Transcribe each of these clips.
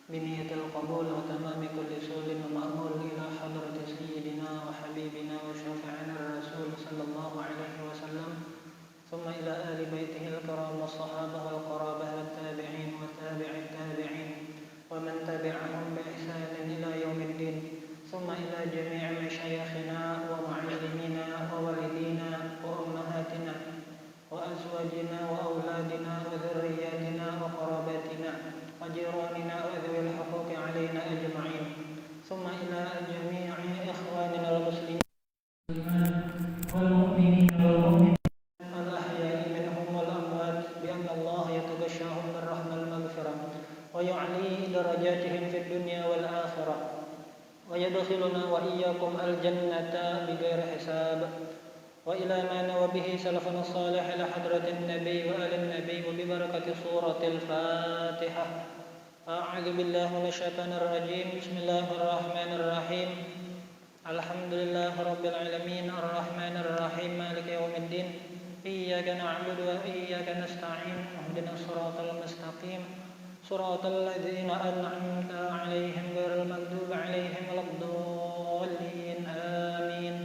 بنية القبول وتمام كل سول ومأمول إلى حضرة سيدنا وحبيبنا وشفيعنا الرسول صلى الله عليه وسلم، ثم إلى آل بيته الكرام والصحابة والقرابة والتابعين وتابع التابعين ومن تبعهم بإحسان إلى يوم الدين، ثم إلى جميع مشايخنا ومعلمينا ووالدينا وأمهاتنا وأزواجنا وأولادنا وذرياتنا وقراباتنا وجيراننا وذوي الحقوق علينا أجمعين، ثم إلى جميع إخواننا المسلمين والمؤمنين والمؤمنات الأحياء منهم والأموات بأن الله يتغشاهم بالرحمة المغفرة ويعلي درجاتهم في الدنيا والآخرة ويدخلنا وإياكم الجنة بغير حساب، وإلى ما نوى به سلفنا الصالح إلى حضرة النبي وآل النبي وببركة سورة الفاتحة. أعوذ بالله من الشيطان الرجيم. بسم الله الرحمن الرحيم. الحمد لله رب العالمين الرحمن الرحيم مالك يوم الدين إياك نعبد وإياك نستعين اهدنا الصراط المستقيم صراط الذين أنعمت عليهم غير المغضوب عليهم ولا الضالين آمين.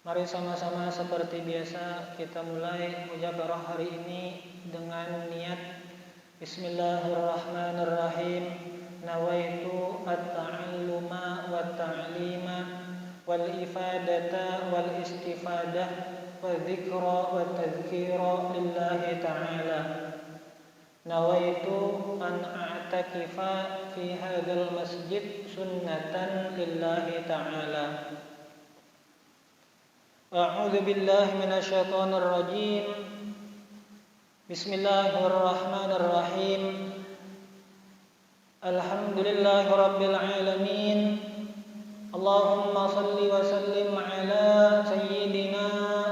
Mari sama-sama seperti biasa kita mulai mujabarah hari ini dengan niat Bismillahirrahmanirrahim. Nawaitu at-ta'alluma wat-ta'lima wal-ifadata wal-istifadah wa-dzikra wa-tadhkira lillahi ta'ala. Nawaitu an a'takifa fi hadzal masjid sunnatan lillahi ta'ala. A'udzu billahi minasyaitonir rajim. Bismillahirrahmanirrahim. Alhamdulillahi rabbil alamin. Allahumma shalli wa sallim ala sayyidina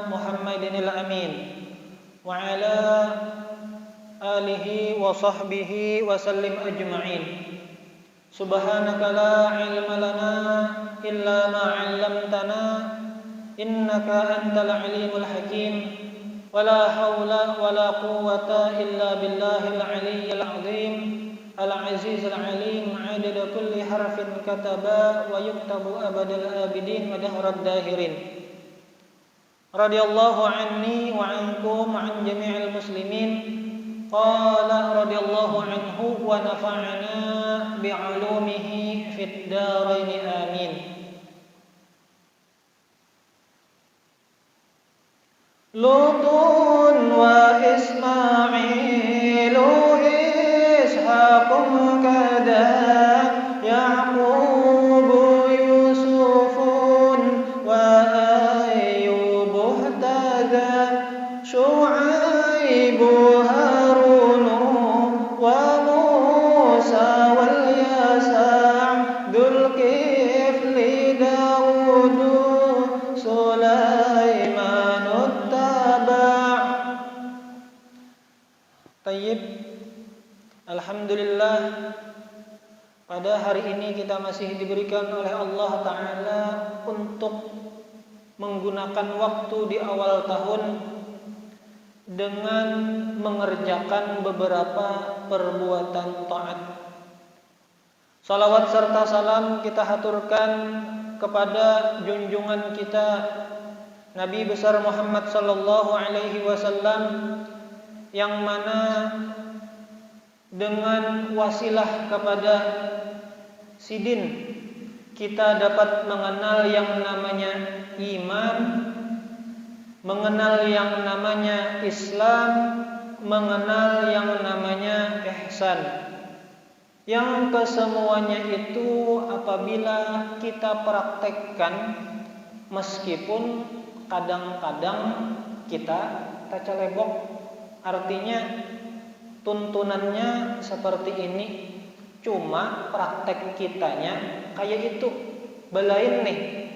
Muhammadinil amin wa ala alihi wa sahbihi wa sallim ajma'in. Subhanaka la ilma lana illa ma 'allamtana innaka antal alimul hakim wala haula wala quwwata illa billahil aliyyil azim al azizil alim adada kulli harfin kataba wa yuktabu abadal abidin wa dahrad dahirin. Radiyallahu anni wa ankum an jami'il muslimin. Qala radiyallahu anhu wa nafa'ana bi'ulumihi fid dharain amin. Lutun wa Ismailu Ishaqum kada Yaqubu Yusufun wa Ayyubu ihtada Syu'aibu Harunu wa Musa wal Yasa' Dzulkifli Dawudu Sulaiman. Tayyib. Alhamdulillah, pada hari ini kita masih diberikan oleh Allah Ta'ala untuk menggunakan waktu di awal tahun dengan mengerjakan beberapa perbuatan taat. Salawat serta salam kita haturkan kepada junjungan kita Nabi besar Muhammad sallallahu alaihi wasallam, yang mana dengan wasilah kepada sidin kita dapat mengenal yang namanya iman, mengenal yang namanya Islam, mengenal yang namanya ihsan, yang kesemuanya itu apabila kita praktekkan, meskipun kadang-kadang kita celebok. Artinya tuntunannya seperti ini, cuma praktek kitanya kayak itu, belain nih.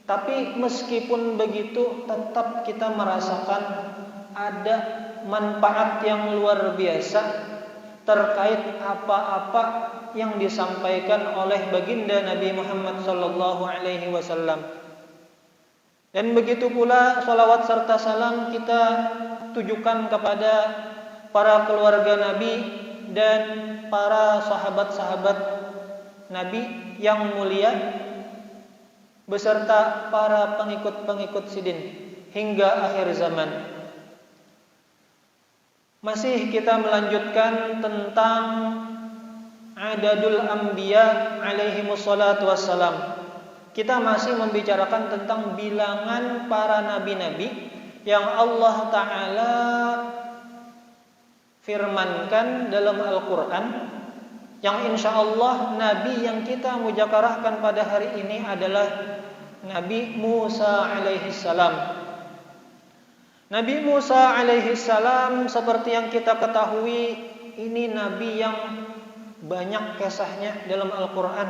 Tapi meskipun begitu tetap kita merasakan ada manfaat yang luar biasa terkait apa-apa yang disampaikan oleh baginda Nabi Muhammad sallallahu alaihi wasallam. Dan begitu pula salawat serta salam kita tujukan kepada para keluarga Nabi dan para sahabat-sahabat Nabi yang mulia beserta para pengikut-pengikut Sidin hingga akhir zaman. Masih kita melanjutkan tentang adadul anbiya alaihimus salatu wassalam. Kita masih membicarakan tentang bilangan para nabi-nabi yang Allah Ta'ala firmankan dalam Al-Quran, yang insya Allah nabi yang kita mujakarahkan pada hari ini adalah Nabi Musa alaihissalam. Nabi Musa alaihissalam seperti yang kita ketahui, ini nabi yang banyak kisahnya dalam Al-Quran.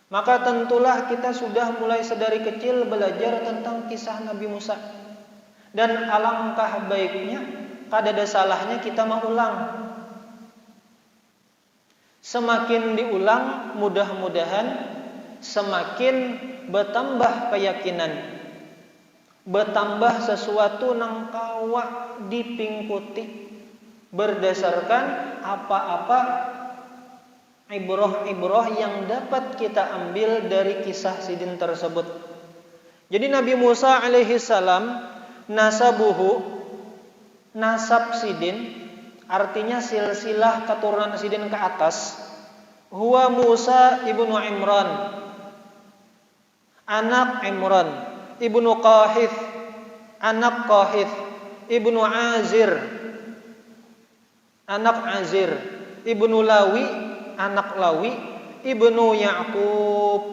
Maka tentulah kita sudah mulai sedari kecil belajar tentang kisah Nabi Musa. Dan alangkah baiknya, kada ada salahnya kita mengulang. Semakin diulang, mudah-mudahan semakin bertambah keyakinan, bertambah sesuatu nang kawa dipingkuti berdasarkan apa-apa ibrah-ibrah yang dapat kita ambil dari kisah Sidin tersebut. Jadi Nabi Musa alaihissalam, nasabuhu, nasab Sidin, artinya silsilah keturunan Sidin ke atas, huwa Musa ibnu Imran, anak Imran, ibnu Qahith, anak Qahith, ibnu Azir, anak Azir, ibnu Lawi, anak Lawi, ibnu Ya'qub,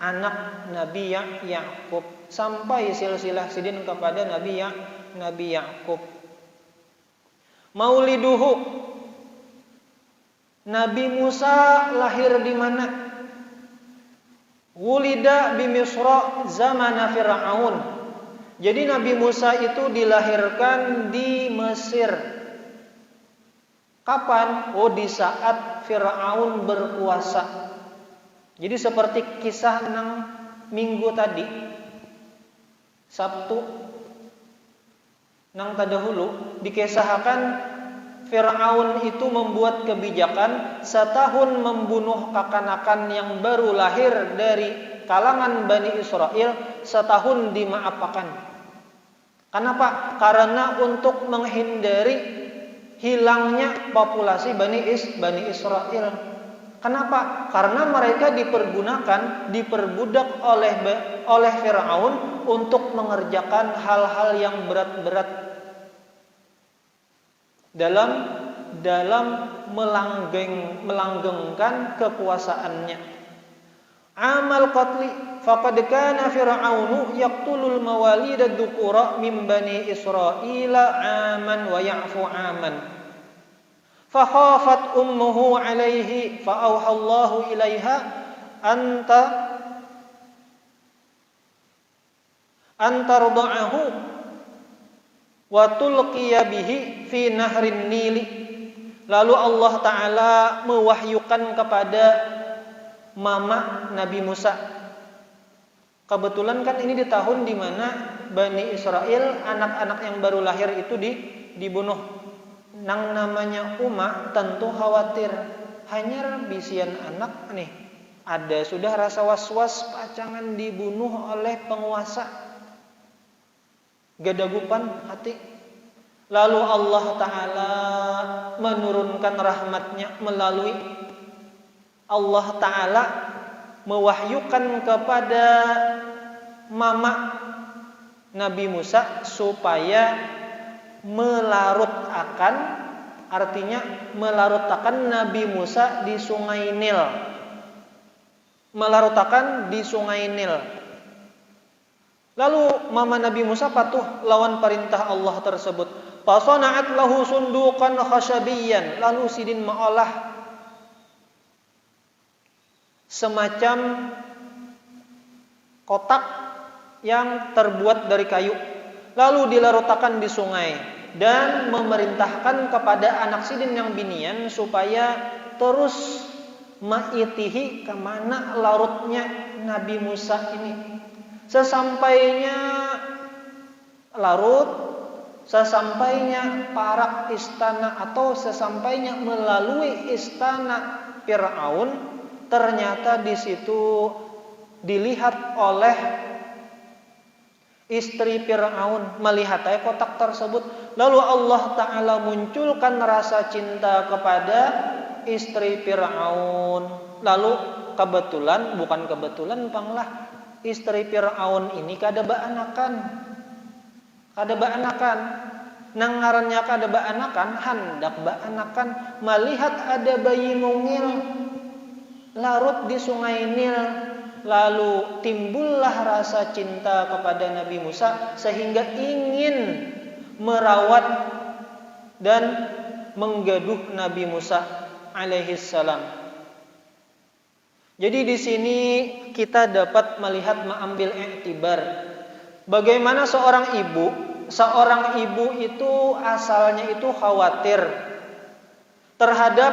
anak Nabi Ya'qub, sampai silsilah Sidin kepada Nabi Ya'qub. Mauliduhu, Nabi Musa lahir di mana? Wulida bi Misra zamana Fir'aun. Jadi Nabi Musa itu dilahirkan di Mesir. Kapan? Oh, di saat Fir'aun berkuasa. Jadi seperti kisah nang minggu tadi, Sabtu nang terdahulu, dikisahkan Fir'aun itu membuat kebijakan setahun membunuh kekanakan yang baru lahir dari kalangan Bani Israel, setahun dimaafkan. Kenapa? Karena untuk menghindari hilangnya populasi Bani Israel. Kenapa? Karena mereka diperbudak oleh Fir'aun untuk mengerjakan hal-hal yang berat-berat dalam melanggengkan kekuasaannya. Amal qatli, faqad kana fir'aunu yaqtulul mawalid ad-dukura min bani Israila aman wa ya'fu aman. Fa khafat ummuhu alayhi fa auha Allahu ilaiha anta arda'ahu wa tulqiya bihi fi nahrin nili. Lalu Allah Ta'ala mewahyukan kepada mama Nabi Musa. Kebetulan kan ini di tahun di mana Bani Israel, anak-anak yang baru lahir itu dibunuh. Nang namanya Uma tentu khawatir, hanya bisian anak nih, ada sudah rasa was-was pacangan dibunuh oleh penguasa. Gadagupan hati. Lalu Allah Ta'ala menurunkan rahmatnya melalui Allah Ta'ala mewahyukan kepada mama Nabi Musa supaya melarutakan Nabi Musa di Sungai Nil. Melarutakan di Sungai Nil. Lalu mama Nabi Musa patuh lawan perintah Allah tersebut. Fasana'at lahu sunduqan khashabiyyan. Lalu Sidin mengolah semacam kotak yang terbuat dari kayu. Lalu dilarutakan di sungai dan memerintahkan kepada anak Sidin yang binian supaya terus ma'itihi kemana larutnya Nabi Musa ini. Sesampainya larut, sesampainya parak istana atau sesampainya melalui istana Fir'aun, ternyata di situ dilihat oleh istri Fir'aun, melihat kotak tersebut. Lalu Allah Ta'ala munculkan rasa cinta kepada istri Fir'aun. Lalu bukan kebetulan panglah, istri Fir'aun ini kada baanakan. Nang ngarannya kada baanakan, hendak baanakan, melihat ada bayi mungil larut di sungai Nil. Lalu timbullah rasa cinta kepada Nabi Musa sehingga ingin merawat dan menggaduh Nabi Musa alaihi salam. Jadi di sini kita dapat melihat, mengambil iktibar bagaimana seorang ibu itu asalnya itu khawatir terhadap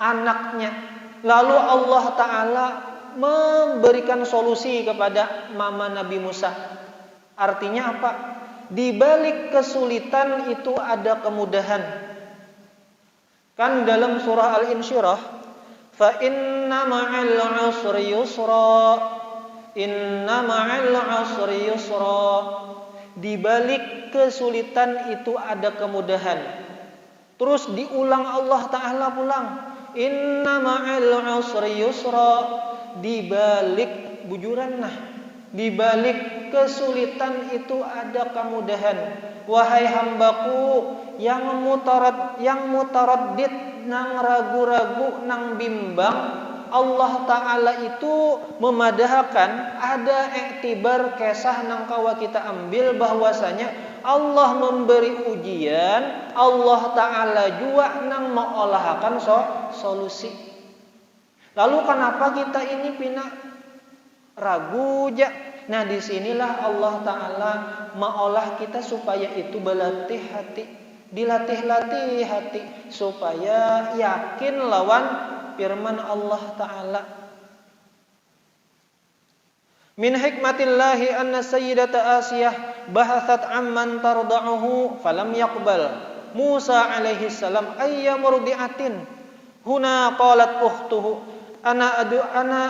anaknya. Lalu Allah Ta'ala memberikan solusi kepada mama Nabi Musa. Artinya apa? Di balik kesulitan itu ada kemudahan. Kan dalam surah Al-Insyirah, fa inna ma'al usri yusra, inna ma'al usri yusra. Di balik kesulitan itu ada kemudahan. Terus diulang Allah Ta'ala pulang, inna ma'al usri yusra. Di balik bujuran, di balik kesulitan itu ada kemudahan. Wahai hambaku yang mutaraddid, nang ragu-ragu, nang bimbang, Allah Ta'ala itu memadahkan, ada iktibar kisah nang kawa kita ambil bahwasanya Allah memberi ujian, Allah Ta'ala juga nang mengolahkan solusi. Lalu kenapa kita ini pina ragu ja? Nah, disinilah Allah Ta'ala mengolah kita supaya itu berlatih hati, dilatih-latih hati supaya yakin lawan firman Allah Ta'ala. Min hikmatillahi anna sayyidata Asiyah bahathat amman tarda'uhu falam yaqbal Musa alaihi salam ayya murdi'atin. Huna qalat ukhtuhu ana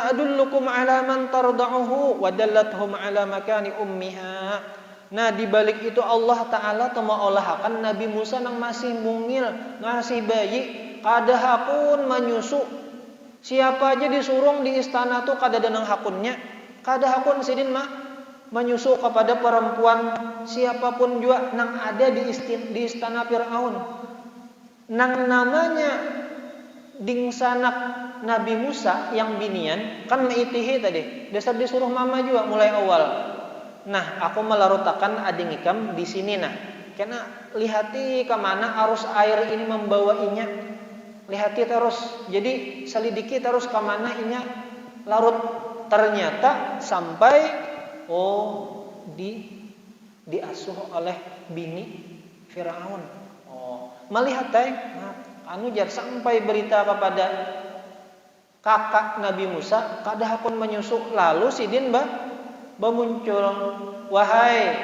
adullukum ala man tarda'uhu wa dallathum ala makani ummiha. Nah, di balik itu Allah Ta'ala temaolahkan Nabi Musa nang masih mungil, masih bayi, kada hakun menyusu. Siapa aja disuruh di istana tuh kada ada nang hakunnya, kada hakun sidin menyusu kepada perempuan siapapun juga nang ada di istana Fir'aun. Nang namanya dingsanak Nabi Musa yang binian kan meitihi tadi, dasar disuruh mama juga mulai awal. Nah, aku melarutakan ading ikam di sini karena lihati kemana arus air ini membawainya, lihati terus. Jadi selidiki terus kemana inya larut. Ternyata sampai diasuh oleh bini Firaun. Melihat jar sampai berita kepada kakak Nabi Musa kada hakun menyusu. Lalu sidin muncul, wahai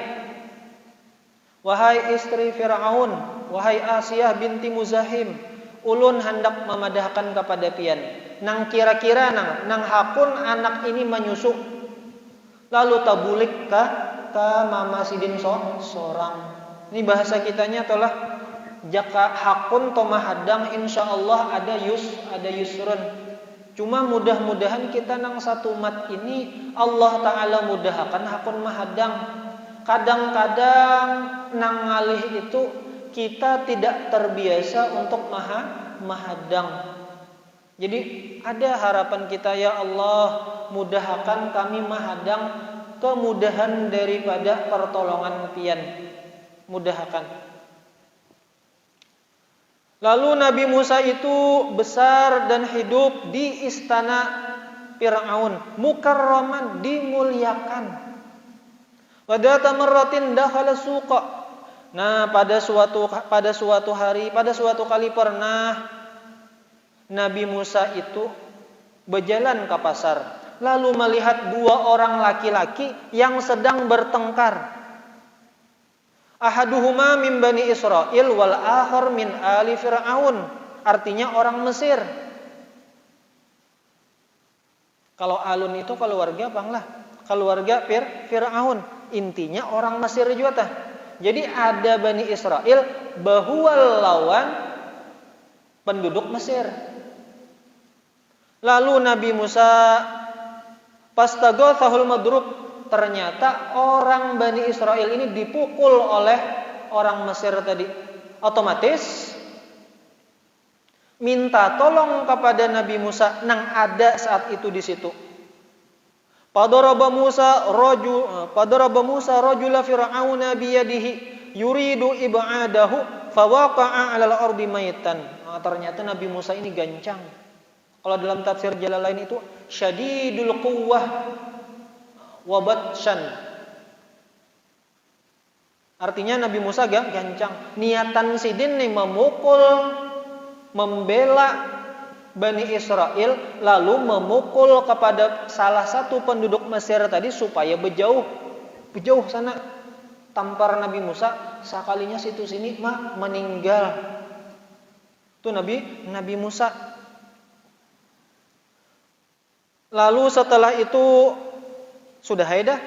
istri Firaun, wahai Asiyah binti Muzahim, ulun hendak memadahkan kepada pian nang kira-kira nang hakun anak ini menyusu. Lalu tabulik ke mama sidin sorang. Ini bahasa kitanya adalah jaka hakun to mahadang insyaallah ada yusrun. Cuma mudah-mudahan kita nang satu mat ini Allah Ta'ala mudahkan hakun mahadang. Kadang-kadang nang ngalih itu kita tidak terbiasa untuk mahadang. Jadi ada harapan kita, ya Allah mudahkan kami mahadang, kemudahan daripada pertolongan pian. Mudahkan. Lalu Nabi Musa itu besar dan hidup di istana Fir'aun, mukarraman, dimuliakan. Wadata marratin dakhala suqa. Nah, pada suatu kali pernah Nabi Musa itu berjalan ke pasar, lalu melihat dua orang laki-laki yang sedang bertengkar. Ahaduhuma min bani Israil wal akhar min ali Fir'aun. Artinya orang Mesir. Kalau alun itu keluarga banglah, keluarga Fir'aun. Intinya orang Mesir juga tah. Jadi ada Bani Israel bahual lawan penduduk Mesir. Lalu Nabi Musa pastaghatsahul madrub, ternyata orang Bani Israel ini dipukul oleh orang Mesir tadi. Otomatis minta tolong kepada Nabi Musa nang ada saat itu di situ. Padaraba Musa rajula fir'auna biyadihi yuridu ib'adahu fawaqa'a 'alal ardi maitan. Ternyata Nabi Musa ini gancang. Kalau dalam tafsir Jalalain itu syadidul quwwah wa batshan. Artinya Nabi Musa gancang. Niatan sidin nih memukul, membela Bani Israel, lalu memukul kepada salah satu penduduk Mesir tadi supaya berjauh sana. Tampar Nabi Musa, sekalinya situ sini meninggal. Itu Nabi Musa. Lalu setelah itu sudah dah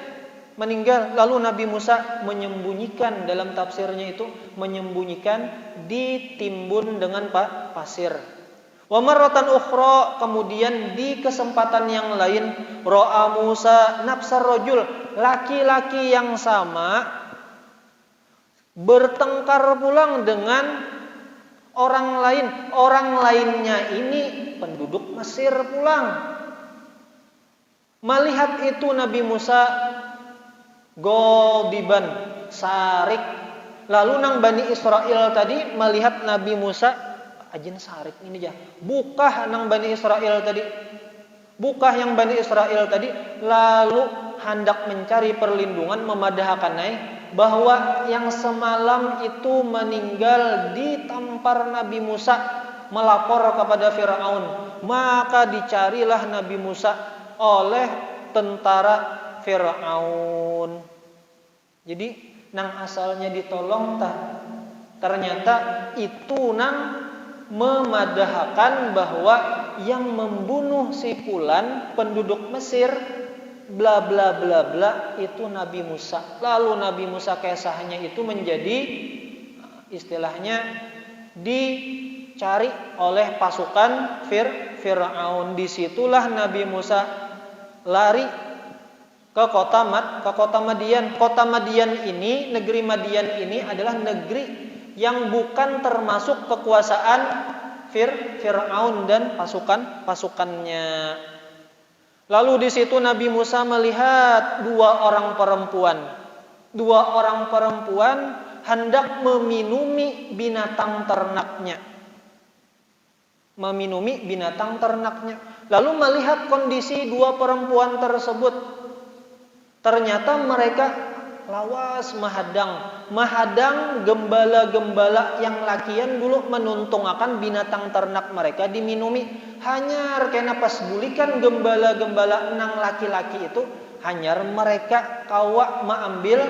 meninggal. Lalu Nabi Musa menyembunyikan, dalam tafsirnya itu menyembunyikan ditimbun dengan pasir. Wa marratan ukhra, kemudian di kesempatan yang lain, ra'a Musa nafsar rajul, laki-laki yang sama bertengkar pulang dengan orang lain. Orang lainnya ini penduduk Mesir pulang. Melihat itu Nabi Musa godiban, sarik. Lalu nang Bani Israel tadi melihat Nabi Musa, ajin sarik ini jah. Bukah nang Bani Israel tadi. Bukah yang Bani Israel tadi, lalu hendak mencari perlindungan, memadahkan bahwa yang semalam itu meninggal ditampar Nabi Musa, melapor kepada Fir'aun. Maka dicarilah Nabi Musa oleh tentara Fir'aun. Jadi nang asalnya ditolong ternyata itu nang memadahkan bahwa yang membunuh si fulan penduduk Mesir bla bla bla bla itu Nabi Musa. Lalu Nabi Musa kisahnya itu menjadi istilahnya dicari oleh pasukan Fir'aun. Disitulah Nabi Musa lari ke kota Madian. Kota Madian ini, negeri Madian ini adalah negeri yang bukan termasuk kekuasaan Fir'aun dan pasukannya. Lalu di situ Nabi Musa melihat dua orang perempuan hendak meminumi binatang ternaknya. Lalu melihat kondisi dua perempuan tersebut, ternyata mereka lawas mahadang gembala-gembala yang lakian dulu menuntungkan binatang ternak mereka diminumi. Hanyar kena pas bulikan gembala-gembala nang laki-laki itu, hanyar mereka kawa maambil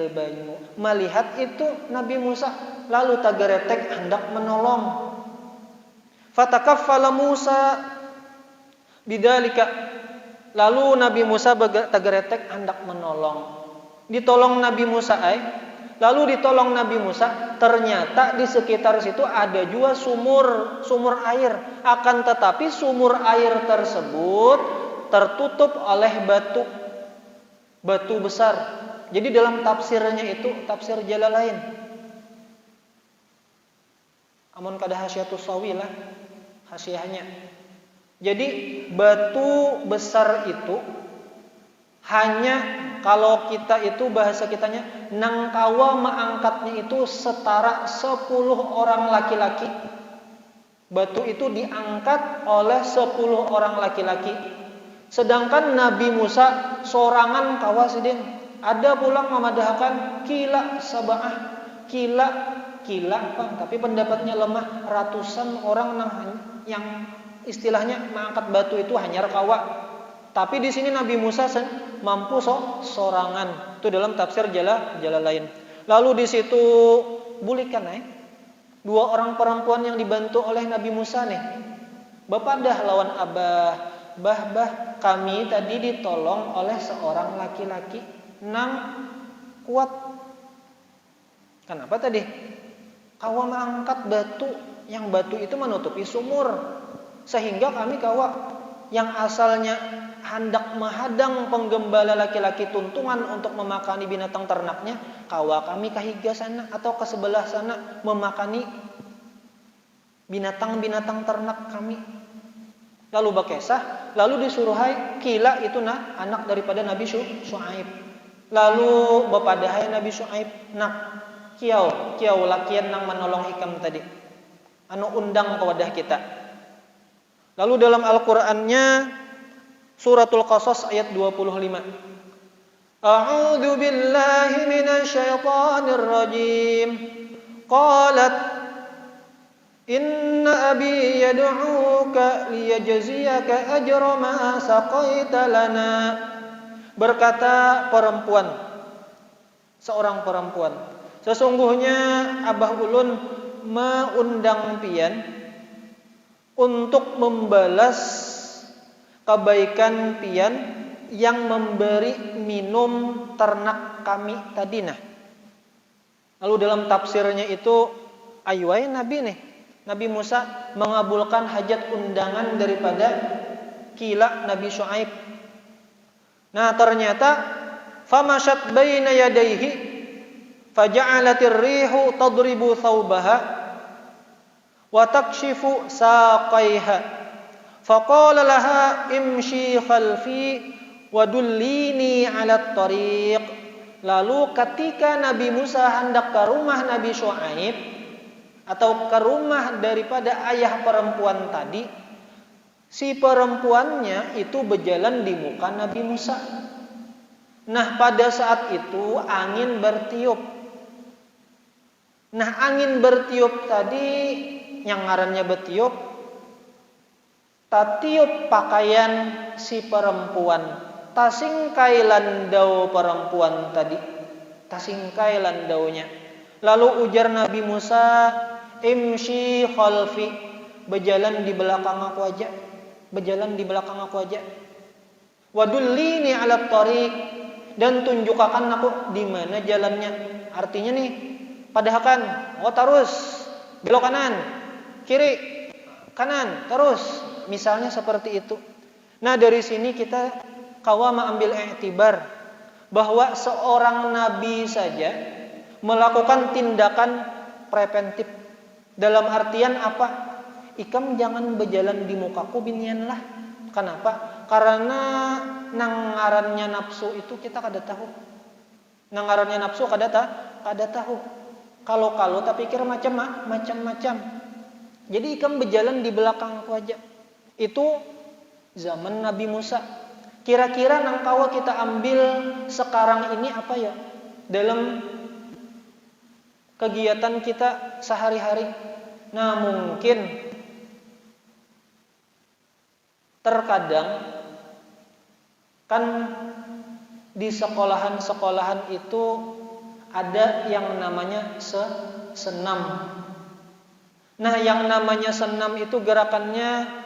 banyu. Melihat itu Nabi Musa lalu tagaretek hendak menolong. Fatakaffala Musa bidzalika. Lalu Nabi Musa tagaretek hendak menolong. Ditolong Nabi Musa Lalu ditolong Nabi Musa, ternyata di sekitar situ ada juga sumur air. Akan tetapi sumur air tersebut tertutup oleh batu besar. Jadi dalam tafsirnya itu, tafsir Jalalain, amun kada hasyiatus sawilah hasyiahnya. Jadi batu besar itu hanya, kalau kita itu bahasa kitanya, nang kawa mengangkatnya itu setara 10 orang laki-laki. Batu itu diangkat oleh 10 orang laki-laki. Sedangkan Nabi Musa sorangan kawa sidin. Ada pulang memadahkan kila sab'ah, kila tapi pendapatnya lemah. Ratusan orang yang istilahnya mengangkat batu itu hanyar kawa. Tapi di sini Nabi Musa mampu sorangan. Itu dalam tafsir Jalalain. Lalu di situ bulikan dua orang perempuan yang dibantu oleh Nabi Musa nih. Bapak dah lawan abah. Bah kami tadi ditolong oleh seorang laki-laki nang kuat. Kenapa tadi? Kawa mengangkat batu, yang batu itu menutupi sumur. Sehingga kami kawa yang asalnya hendak menghadang penggembala laki-laki tuntungan untuk memakani binatang ternaknya, kawa kami kahiga sana atau ke sebelah sana memakani binatang-binatang ternak kami. Lalu bakesah, lalu disuruhai kila itu anak daripada Nabi Syuaib. Lalu bapadahai Nabi Syuaib nak kiau lakian nang menolong ikam tadi. Anu undang ke wadah kita. Lalu dalam Al-Qur'annya Suratul Qasas ayat 25. A'udzu billahi minasyaitonir rajim. Qalat inna abi yad'uka liyajziyaka ajra ma saqaita lana. Berkata seorang perempuan, sesungguhnya abah ulun mengundang pian untuk membalas kebaikan pian yang memberi minum ternak kami tadi nah. Lalu dalam tafsirnya itu ayuai Nabi Musa mengabulkan hajat undangan daripada kila Nabi Syuaib. Nah, ternyata famashat baina yadayhi faja'alatir rihu tadribu thawbaha wa takshifu saqaiha faqala laha imshi khalfi wa dullini 'alat tariq. Lalu ketika Nabi Musa hendak ke rumah Nabi Syuaib atau ke rumah daripada ayah perempuan tadi, si perempuannya itu berjalan di muka Nabi Musa. Nah, pada saat itu angin bertiup. Nah, angin bertiup tadi yang ngarannya bertiup, tatiup pakaian si perempuan, tasingkai landau perempuan tadi, tasingkai landaunya. Lalu ujar Nabi Musa, imshi khalfi, berjalan di belakang aku aja, berjalan di belakang aku aja. Wadullini 'alat tariq, dan tunjukkan aku di mana jalannya. Artinya nih, padahkan, terus belok kanan, kiri, kanan, terus. Misalnya seperti itu. Nah, dari sini kita mengambil i'tibar bahwa seorang nabi saja melakukan tindakan preventif. Dalam artian apa? Ikam jangan berjalan di mukaku binian lah. Kenapa? Karena nangarannya nafsu itu kita kada tahu. Nangarannya nafsu kada tahu. Kalau tak pikir macam-macam. Jadi ikam berjalan di belakangku aja. Itu zaman Nabi Musa. Kira-kira nang kawa kita ambil sekarang ini apa ya? Dalam kegiatan kita sehari-hari. Nah, mungkin terkadang kan di sekolahan-sekolahan itu ada yang namanya senam. Nah, yang namanya senam itu gerakannya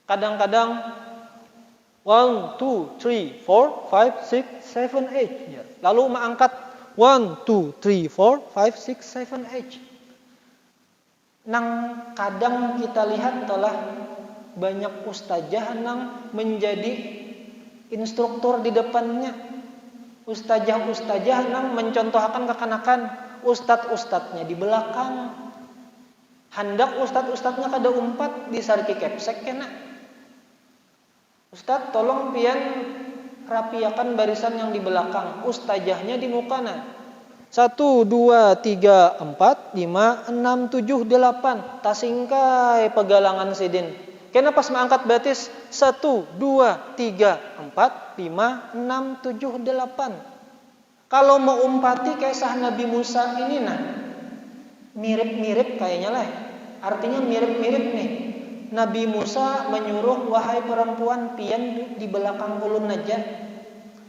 kadang-kadang 1, 2, 3, 4, 5, 6, 7, 8. Lalu mengangkat 1, 2, 3, 4, 5, 6, 7, 8. Nang kadang kita lihat telah banyak ustazah nang menjadi instruktur di depannya. Ustazah nang mencontohkan kekanakan, ustadz-ustadznya di belakang. Hendak ustadz-ustadznya kada umpat di sarki kepsek kena. Ustadz tolong pian rapiakan barisan yang di belakang, ustazahnya di mukana. 1, 2, 3, 4, 5, 6, 7, 8. Tasingkai pegalangan sidin. Kena pas mengangkat batis 1, 2, 3, 4, 5, 6, 7, 8. Kalau mau umpati kisah Nabi Musa ini mirip-mirip kayaknya lah. Artinya mirip-mirip nih. Nabi Musa menyuruh, wahai perempuan, pian di belakang ulun aja.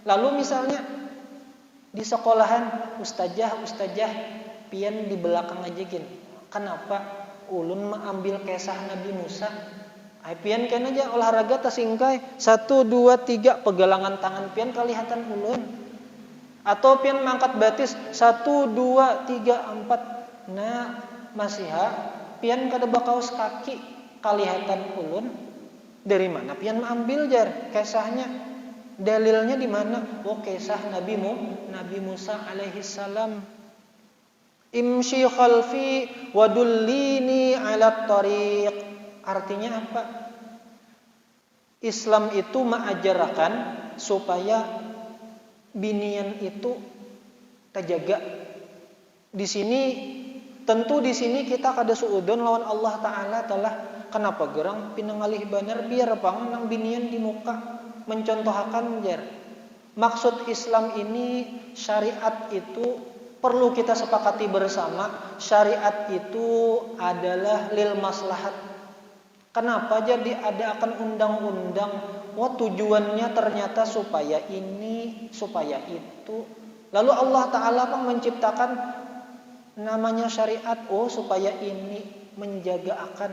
Lalu misalnya di sekolahan, ustazah pian di belakang aja gini. Kenapa ulun mengambil kisah Nabi Musa? Pian kan aja olahraga tasingkai 1, 2, 3 pegalangan tangan pian kelihatan ulun. Atau pian mangkat batis 1, 2, 3, 4. Nah, masih pian kada bakaus kaki kelihatan ulun. Dari mana pian mengambil jar kisahnya? Dalilnya di mana? Oh, kisah Nabi Musa alaihi salam. Imshi khalfi wadullini ala tariq. Artinya apa? Islam itu mengajarkan supaya binian itu terjaga. Di sini tentu di sini kita kada suudon lawan Allah Taala telah kenapa gerang pinangalih banar biar pang nang binian di muka mencontohakan jar. Maksud Islam ini syariat itu perlu kita sepakati bersama. Syariat itu adalah lil maslahat. Kenapa jadi ada akan undang-undang? Oh, tujuannya ternyata supaya ini, supaya itu. Lalu Allah Ta'ala pun menciptakan namanya syariat. Oh, supaya ini menjaga akan.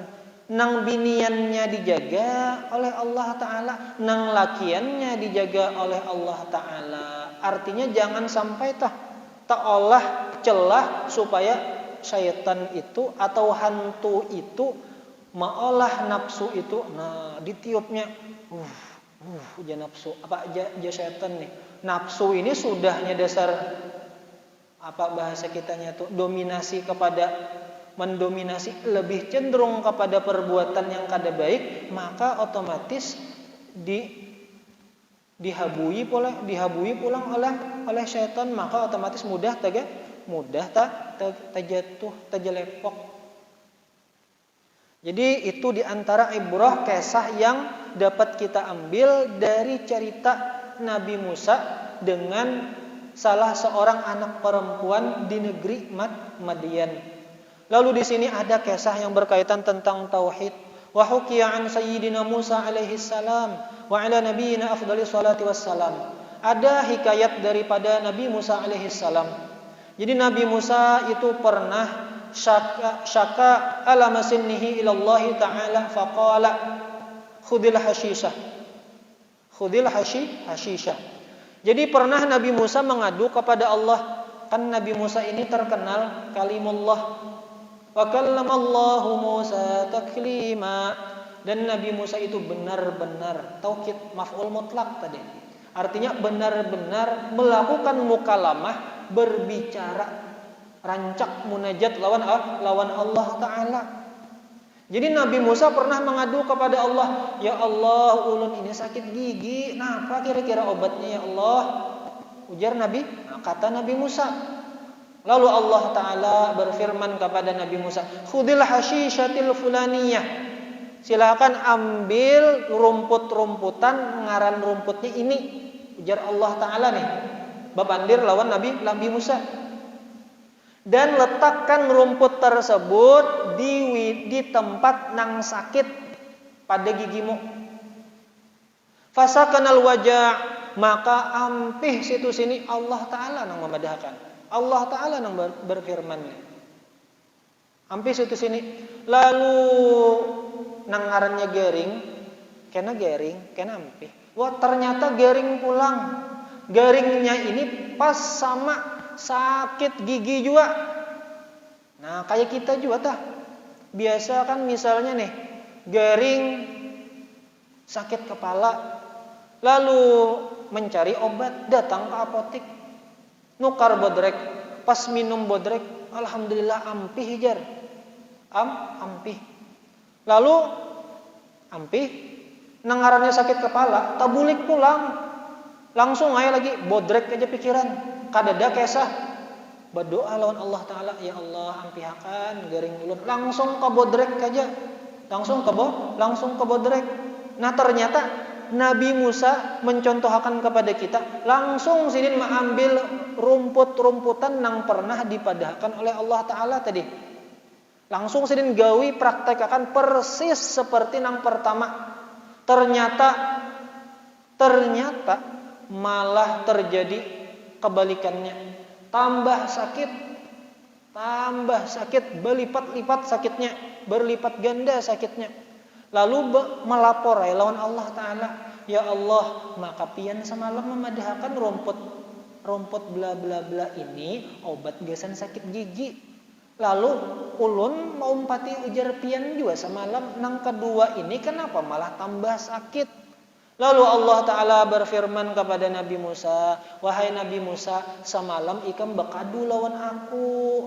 Nang biniannya dijaga oleh Allah Ta'ala. Nang lakiannya dijaga oleh Allah Ta'ala. Artinya jangan sampai tak olah celah supaya syaitan itu atau hantu itu maolah nafsu itu. Nah, ditiupnya aja nafsu apa aja syaitan nih. Nafsu ini sudahnya dasar apa bahasa kitanya tuh dominasi kepada mendominasi, lebih cenderung kepada perbuatan yang kada baik, maka otomatis dihabui pulang oleh syaitan, maka otomatis mudah terjatuh, terjelepok. Jadi itu diantara ibrah kisah yang dapat kita ambil dari cerita Nabi Musa dengan salah seorang anak perempuan di negeri Madian. Lalu di sini ada kisah yang berkaitan tentang tauhid. Wa hukiya an sayyidina Musa alaihi salam wa ala nabiyina afdhalis salati wassalam. Ada hikayat daripada Nabi Musa alaihi salam. Jadi Nabi Musa itu pernah syaka ala masinnihi ila Allah Ta'ala faqala khudil hashisha. Jadi pernah Nabi Musa mengadu kepada Allah. Kan Nabi Musa ini terkenal kalimullah. Wa kallamallahu Musa taklima. Dan Nabi Musa itu benar-benar taukid maf'ul mutlak tadi. Artinya benar-benar melakukan mukalamah, berbicara, rancak munajat lawan Allah Ta'ala. Jadi Nabi Musa pernah mengadu kepada Allah, ya Allah, ulun ini sakit gigi, nah apa kira-kira obatnya ya Allah? Ujar Nabi, kata Nabi Musa. Lalu Allah Ta'ala berfirman kepada Nabi Musa, khudil hashishatil fulaniyah. Silakan ambil rumput-rumputan, ngaran rumputnya ini. Ujar Allah Ta'ala nih, babandir lawan Nabi Musa. Dan letakkan rumput tersebut di tempat nang sakit pada gigimu. Fasakanal wajah, maka ampih situ sini Allah Ta'ala nang memadahkan. Allah Ta'ala nang berfirman. Ampih situ sini. Lalu nang ngarannya gering, kena ampih. Wah, ternyata gering pulang. Garingnya ini pas sama sakit gigi juga. Nah, kayak kita juga biasa kan misalnya nih, garing, sakit kepala, lalu mencari obat, datang ke apotik, nukar bodrek, pas minum bodrek, alhamdulillah ampih jar. Ampih. Lalu ampih, nangarannya sakit kepala, tabulik pulang. Langsung aja lagi bodrek aja pikiran. Kadada kesah berdoa lawan Allah Ta'ala, ya Allah ampihakan garing ulun, langsung ke bodrek aja, langsung ke bodrek. Nah ternyata Nabi Musa mencontohkan kepada kita, langsung sini mengambil rumput-rumputan yang pernah dipadahkan oleh Allah Ta'ala tadi. Langsung sidin gawi praktekakan persis seperti nang pertama. Ternyata malah terjadi kebalikannya. Tambah sakit, berlipat-lipat sakitnya, berlipat ganda sakitnya. Lalu melapor lawan Allah Ta'ala, ya Allah, maka pian semalam memadahkan rumput bla bla bla ini obat gasan sakit gigi. Lalu ulun mau umpati ujar pian juga semalam nang kedua ini kenapa malah tambah sakit. Lalu Allah Ta'ala berfirman kepada Nabi Musa, wahai Nabi Musa, semalam ikam bakadu lawan aku,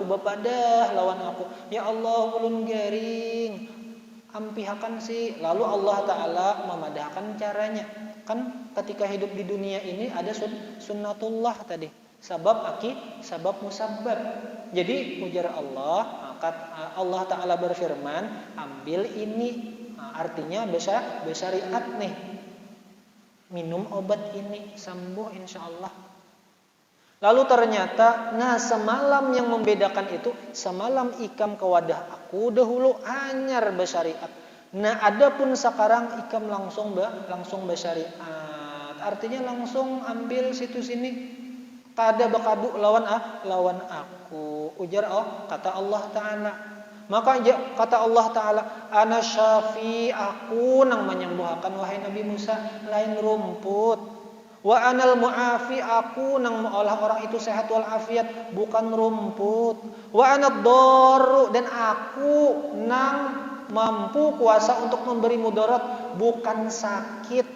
bapadah lawan aku. Ya Allah, ulun garing, ampihakan sih. Lalu Allah Ta'ala memadahkan caranya. Kan ketika hidup di dunia ini ada sunnatullah tadi, sabab musabbab. Jadi ujar Allah Ta'ala berfirman, ambil ini. Artinya besyariat nih, minum obat ini sembuh insyaallah. Lalu ternyata, semalam yang membedakan itu, semalam ikam ke wadah aku dahulu anyar besyariat. Adapun sekarang ikam langsung besyariat. Artinya langsung ambil situ sini, kada bakadu lawan aku. Ujar kata Allah Ta'ala. Maka kata Allah Ta'ala, ana syafi, aku nang menyembuhkan wahai Nabi Musa, lain rumput. Wa anal mu'afi, aku nang mengolah orang itu sehat wal afiat, bukan rumput. Wa anad darru, dan aku nang mampu kuasa untuk memberi mudarat, bukan sakit.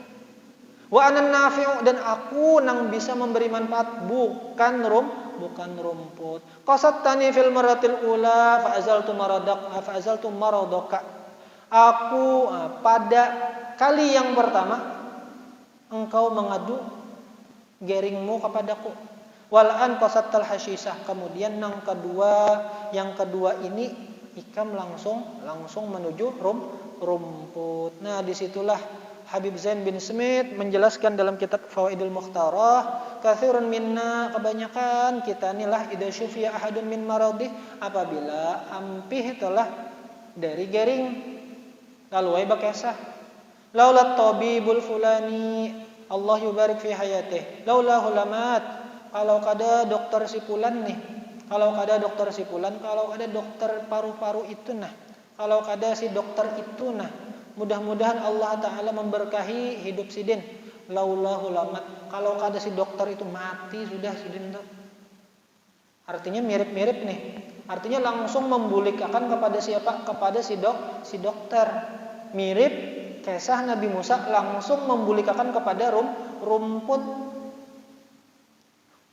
Wa anan nafi'u, dan aku nang bisa memberi manfaat, bukan rumput. Qasattani fil maratil ula fa'azaltu maradaka. Aku pada kali yang pertama engkau mengadu garingmu kepadaku. Walan qasattal hasisah. Kemudian yang kedua ini ikam langsung menuju rumput. Disitulah Habib Zain bin Smith menjelaskan dalam kitab Fawaidul Mukhtarah, katsirun minna, kebanyakan kita inilah idza syufiya ahadun min maradih, apabila ampih telah dari garing lalu ay bakesah, laulat tabibul fulani Allah yubarik fi hayatih laula hulamat, kalau kada dokter si fulan nih, kalau kada dokter paru-paru itu kalau kada si dokter itu mudah-mudahan Allah Ta'ala memberkahi hidup sidin. Laula hulamat, kalau kada si dokter itu mati sudah sidin tuh. Artinya mirip-mirip nih. Artinya langsung membulikakan kepada siapa? Kepada si dokter. Mirip kisah Nabi Musa langsung membulikakan kepada rumput.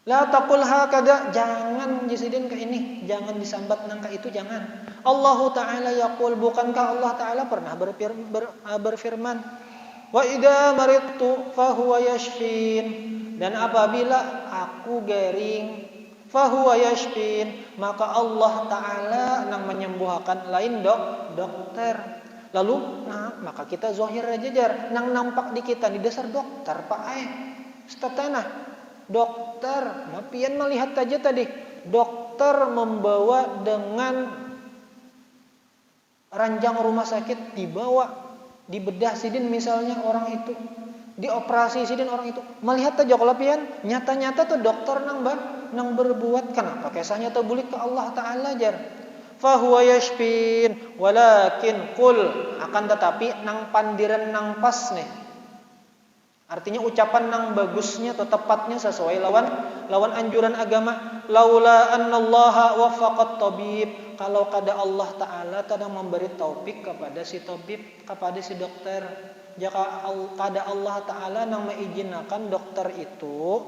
La taqul hakada, jangan jisidin ke ini, jangan disambat nangka itu, jangan. Allah Ta'ala yaqul, bukankah Allah Ta'ala pernah berfirman, wa idza maridtu fahuwa yashfin, dan apabila aku garing fahuwa yashfin, maka Allah Ta'ala yang menyembuhkan, lain dokter. Lalu maka kita zahir aja jar, nang nampak di kita di dasar dokter Pak setatana dokter, pian melihat aja tadi, dokter membawa dengan ranjang rumah sakit, dibawa, dibedah sidin misalnya orang itu, dioperasi sidin orang itu, melihat aja kalau pian nyata-nyata tuh dokter nang berbuat, kenapa kisahnya tuh bulik ke Allah Ta'ala jar. Fahuwa yashfin, walakin qul, akan tetapi nang pandiran nang pas nih. Artinya ucapan nang bagusnya atau tepatnya sesuai lawan anjuran agama. Laula annallaha waffaqat tabib, kalau kada Allah Ta'ala sedang memberi taufik kepada si tabib, kepada si dokter. Jika kada Allah Ta'ala nang mengizinkan dokter itu,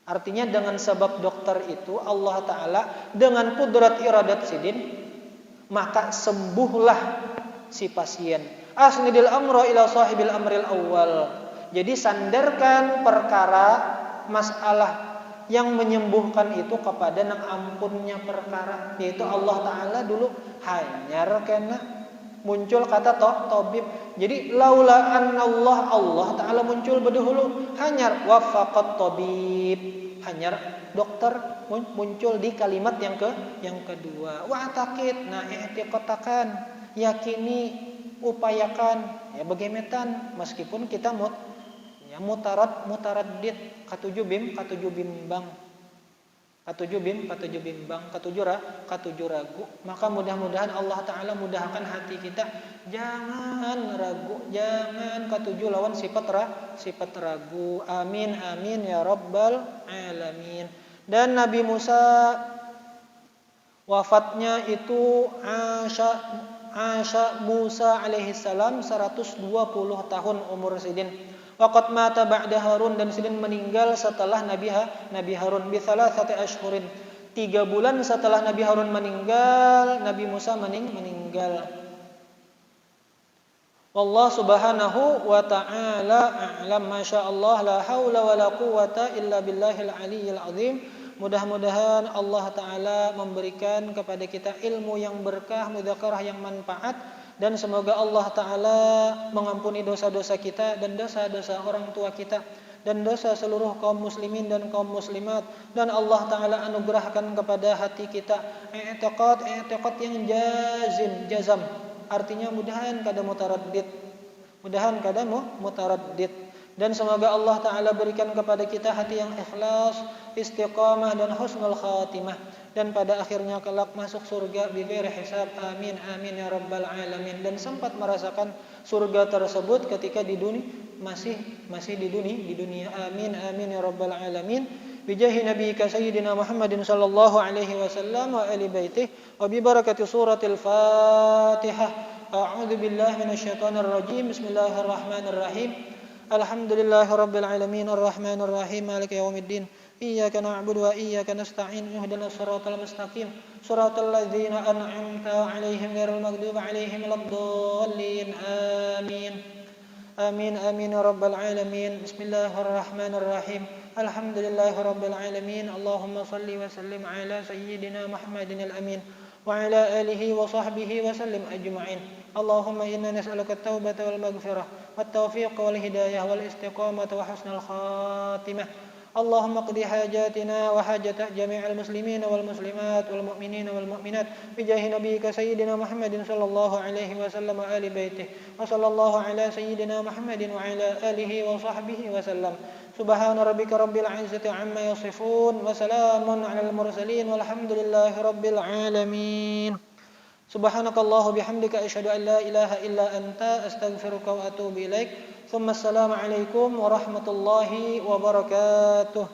artinya dengan sebab dokter itu Allah Ta'ala dengan kudrat iradat sidin, maka sembuhlah si pasien. Asnidil amra ila sahibil amril awal. Jadi sandarkan perkara masalah yang menyembuhkan itu kepada nang ampunnya perkara, yaitu Allah Ta'ala dulu. Hanyar kena muncul kata tabib. Jadi laula annallah, Allah Ta'ala muncul berdahulu, hanyar wafaqat tabib, hanyar dokter muncul di kalimat yang kedua. Wa'taqid, nah i'tiqadakan, yakini, upayakan, ya bagemetan meskipun kita mutaraddid, katujuh bimbang, katujuh ragu. Maka mudah-mudahan Allah Ta'ala mudahkan hati kita, jangan ragu, jangan katujuh lawan sifat ragu. Amin amin ya rabbal alamin. Dan Nabi Musa wafatnya itu Asya Musa alaihi salam 120 tahun umur sidin. Waqad mata ba'da Harun, dan sidin meninggal setelah Nabi Harun bi thalathati ashhurin. 3 bulan setelah Nabi Harun meninggal, Nabi Musa meninggal. Wallah subhanahu wa ta'ala a'lam. Masyaallah, la haula wala quwata illa billahil aliyyil azim. Mudah-mudahan Allah Ta'ala memberikan kepada kita ilmu yang berkah, mudzakarah yang manfaat, dan semoga Allah Ta'ala mengampuni dosa-dosa kita dan dosa-dosa orang tua kita dan dosa seluruh kaum muslimin dan kaum muslimat, dan Allah Ta'ala anugerahkan kepada hati kita i'tiqad yang jazam, artinya mudahan kada mutaraddid, dan semoga Allah Ta'ala berikan kepada kita hati yang ikhlas, istiqamah dan husnul khatimah, dan pada akhirnya kelak masuk surga bighairi hisab. Amin amin ya rabbal alamin. Dan sempat merasakan surga tersebut ketika di dunia, masih di dunia. Amin amin ya rabbal alamin. Bijahi nabiyika sayyidina Muhammadin sallallahu alaihi wasallam wa ali baitih wa bi barakati suratil Fatihah. A'udzu billahi minasyaitonir rajim. Bismillahirrahmanirrahim. Alhamdulillahirabbil alamin arrahmanir rahim maliki yaumiddin. Iyyaka na'budu wa iyyaka nasta'in. Ihdinas siratal mustaqim. Siratal ladzina an'amta 'alaihim ghairil maghdubi 'alaihim waladdallin. Amin. Amin amin ya rabbal alamin. Bismillahirrahmanirrahim. Alhamdulillahirabbil alamin. Allahumma shalli wa sallim ala sayyidina Muhammadin al-amin wa ala alihi wa sahbihi wa sallim ajma'in. Allahumma inna nas'aluka at-taubata wal maghfirah wat taufiq wal hidayah wal istiqamata wa husnal khatimah. اللهم اقض حاجاتنا وحاجة جميع المسلمين والمسلمات والمؤمنين والمؤمنات بجاه نبيك سيدنا محمد صلى الله عليه وسلم وآل بيته وصلى الله على سيدنا محمد وعلى آله وصحبه وسلم. سبحان ربك رب العزة عما يصفون وسلام على المرسلين والحمد لله رب العالمين. سبحانك الله بحمدك أشهد أن لا إله إلا أنت أستغفرك وأتوب إليك. ثم السلام عليكم ورحمة الله وبركاته.